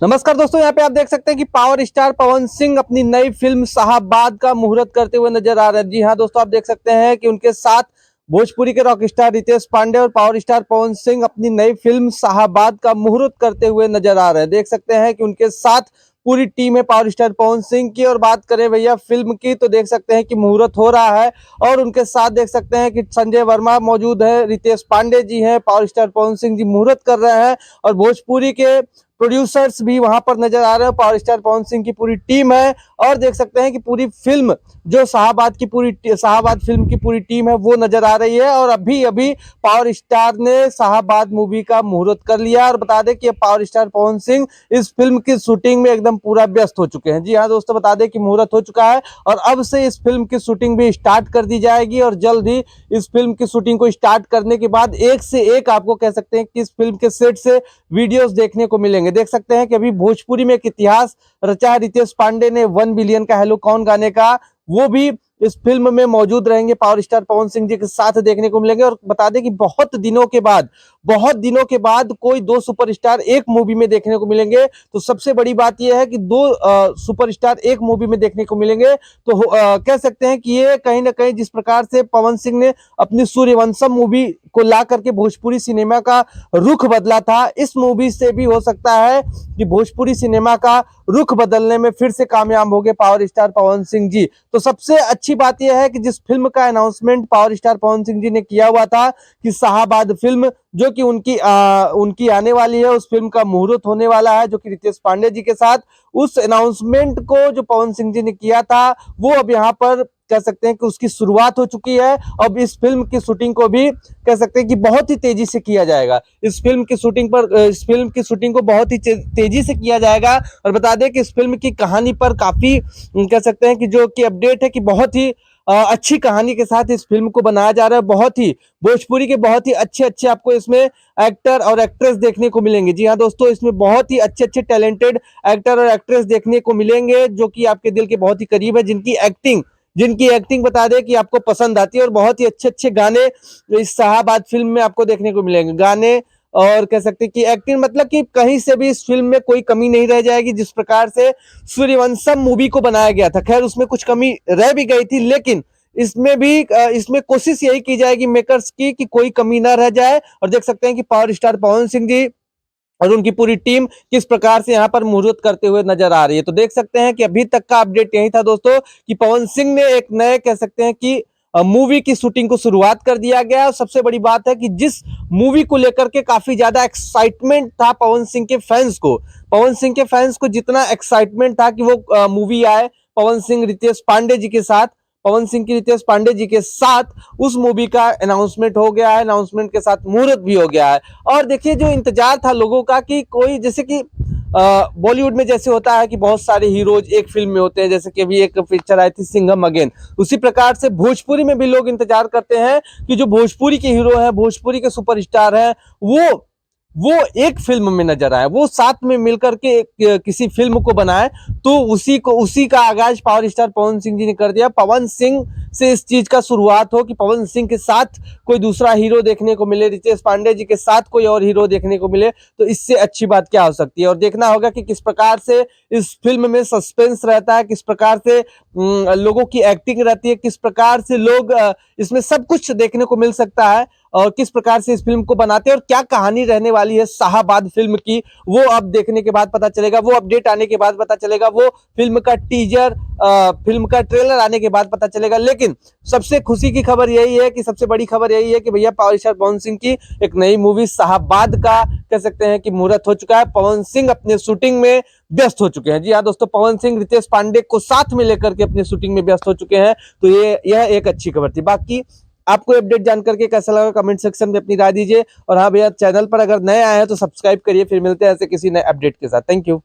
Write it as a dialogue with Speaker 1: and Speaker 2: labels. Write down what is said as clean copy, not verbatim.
Speaker 1: नमस्कार दोस्तों, यहाँ पे आप देख सकते हैं कि पावर स्टार पवन सिंह अपनी नई फिल्म साहबाद का मुहूर्त करते हुए नजर आ रहे हैं। जी हाँ दोस्तों, आप देख सकते हैं कि उनके साथ भोजपुरी के रॉक स्टार रितेश पांडे और पावर स्टार पवन सिंह अपनी नई फिल्म साहबाद का मुहूर्त करते हुए नजर आ रहे हैं। देख सकते हैं कि उनके साथ पूरी टीम है पावर स्टार पवन सिंह की। और बात करें भैया फिल्म की तो देख सकते हैं कि मुहूर्त हो रहा है और उनके साथ देख सकते हैं कि संजय वर्मा मौजूद है, रितेश पांडे जी हैं, पावर स्टार पवन सिंह जी मुहूर्त कर रहे हैं और भोजपुरी के प्रोड्यूसर्स भी वहां पर नजर आ रहे हैं। पावर स्टार पवन सिंह की पूरी टीम है और देख सकते हैं कि पूरी फिल्म जो साहबाद फिल्म की पूरी टीम है वो नजर आ रही है। और अभी अभी पावर स्टार ने साहबाद मूवी का मुहूर्त कर लिया। और बता दें कि पावर स्टार पवन सिंह इस फिल्म की शूटिंग में एकदम पूरा व्यस्त हो चुके हैं। जी हाँ दोस्तों, बता दें कि मुहूर्त हो चुका है और अब से इस फिल्म की शूटिंग भी स्टार्ट कर दी जाएगी और जल्द ही इस फिल्म की शूटिंग को स्टार्ट करने के बाद एक से एक आपको कह सकते हैं कि इस फिल्म के सेट से वीडियोस देखने को मिलेंगे। देख सकते हैं कि अभी भोजपुरी में एक इतिहास रचा है रितेश पांडे ने 1 बिलियन का हेलो कौन गाने का, वो भी इस फिल्म में मौजूद रहेंगे, पावर स्टार पवन सिंह जी के साथ देखने को मिलेंगे। और बता दें कि बहुत दिनों के बाद कोई दो सुपरस्टार एक मूवी में देखने को मिलेंगे। तो सबसे बड़ी बात यह है कि दो सुपरस्टार एक मूवी में देखने को मिलेंगे। तो कह सकते हैं कि ये कहीं ना कहीं जिस प्रकार से पवन सिंह ने अपनी सूर्यवंशम मूवी को ला करके भोजपुरी सिनेमा का रुख बदला था, इस मूवी से भी हो सकता है कि भोजपुरी सिनेमा का रुख बदलने में फिर से कामयाब हो गए पावर स्टार पवन सिंह जी। तो सबसे अच्छी बात यह है कि जिस फिल्म का announcement power star Pawan Singh ji ने किया हुआ था कि साहबाद फिल्म जो कि उनकी आने वाली है, उस फिल्म का मुहूर्त होने वाला है जो कि रितेश पांडे जी के साथ, उस अनाउंसमेंट को जो पवन सिंह जी ने किया था वो अब यहाँ पर कह सकते हैं कि उसकी शुरुआत हो चुकी है। अब इस फिल्म की शूटिंग को भी कह सकते हैं कि बहुत ही तेजी से किया जाएगा। इस फिल्म की शूटिंग को बहुत ही तेजी से किया जाएगा। और बता दें कि इस फिल्म की कहानी पर काफी कह सकते हैं कि जो कि अपडेट है कि बहुत ही अच्छी कहानी के साथ इस फिल्म को बनाया जा रहा है। बहुत ही भोजपुरी के बहुत ही अच्छे अच्छे आपको इसमें एक्टर और एक्ट्रेस देखने को मिलेंगे। जी हाँ दोस्तों, इसमें बहुत ही अच्छे अच्छे टैलेंटेड एक्टर और एक्ट्रेस देखने को मिलेंगे जो कि आपके दिल के बहुत ही करीब है, जिनकी एक्टिंग बता दें कि आपको पसंद आती है। और बहुत ही अच्छे अच्छे गाने इस साहबाद फिल्म में आपको देखने को मिलेंगे, गाने और कह सकते हैं कि एक्टिंग, मतलब कि कहीं से भी इस फिल्म में कोई कमी नहीं रह जाएगी। जिस प्रकार से सूर्यवंशम मूवी को बनाया गया था, खैर उसमें कुछ कमी रह भी गई थी, लेकिन इसमें कोशिश यही की जाएगी मेकर्स की कि कोई कमी ना रह जाए। और देख सकते हैं कि पावर स्टार पवन सिंह जी और उनकी पूरी टीम किस प्रकार से यहाँ पर मुहूर्त करते हुए नजर आ रही है। तो देख सकते हैं कि अभी तक का अपडेट यही था दोस्तों कि पवन सिंह ने एक नए कह सकते हैं कि मूवी की शूटिंग को शुरुआत कर दिया गया। और सबसे बड़ी बात है कि जिस मूवी को लेकर के काफी ज्यादा एक्साइटमेंट था पवन सिंह के फैंस को जितना एक्साइटमेंट था कि वो मूवी आए पवन सिंह की रितेश पांडे जी के साथ, उस मूवी का अनाउंसमेंट हो गया है, अनाउंसमेंट के साथ मुहूर्त भी हो गया है। और देखिए जो इंतजार था लोगों का कि कोई जैसे कि बॉलीवुड में जैसे होता है कि बहुत सारे हीरोज एक फिल्म में होते हैं, जैसे कि अभी एक पिक्चर आई थी सिंघम अगेन, उसी प्रकार से भोजपुरी में भी लोग इंतजार करते हैं कि जो भोजपुरी के हीरो है, भोजपुरी के सुपरस्टार है, वो एक फिल्म में नजर आए, वो साथ में मिलकर के किसी फिल्म को बनाए। तो उसी का आगाज पावर स्टार पवन सिंह जी ने कर दिया। पवन सिंह से इस चीज का शुरुआत हो कि पवन सिंह के साथ कोई दूसरा हीरो देखने को मिले, रितेश पांडे जी के साथ कोई और हीरो देखने को मिले, तो इससे अच्छी बात क्या हो सकती है। और देखना होगा कि किस प्रकार से इस फिल्म में सस्पेंस रहता है, किस प्रकार से लोगों की एक्टिंग रहती है, किस प्रकार से लोग इसमें सब कुछ देखने को मिल सकता है और किस प्रकार से इस फिल्म को बनाते हैं और क्या कहानी रहने वाली है साहबाद फिल्म की, वो अब देखने के बाद पता चलेगा, वो अपडेट आने के बाद पता चलेगा, वो फिल्म का टीजर फिल्म का ट्रेलर आने के बाद पता चलेगा। लेकिन सबसे खुशी की खबर यही है कि सबसे बड़ी खबर यही है कि भैया पावर स्टार पवन सिंह की एक नई मूवी साहबाद का कह सकते हैं कि मुहूर्त हो चुका है। पवन सिंह अपने शूटिंग में व्यस्त हो चुके हैं। जी हाँ दोस्तों, पवन सिंह रितेश पांडे को साथ में लेकर के अपनी शूटिंग में व्यस्त हो चुके हैं। तो यह एक अच्छी खबर थी। बाकी आपको अपडेट जान करके कैसा लगा कमेंट सेक्शन में अपनी राय दीजिए। और हाँ भैया, चैनल पर अगर नए आए हैं तो सब्सक्राइब करिए। फिर मिलते हैं ऐसे किसी नए अपडेट के साथ। Thank you.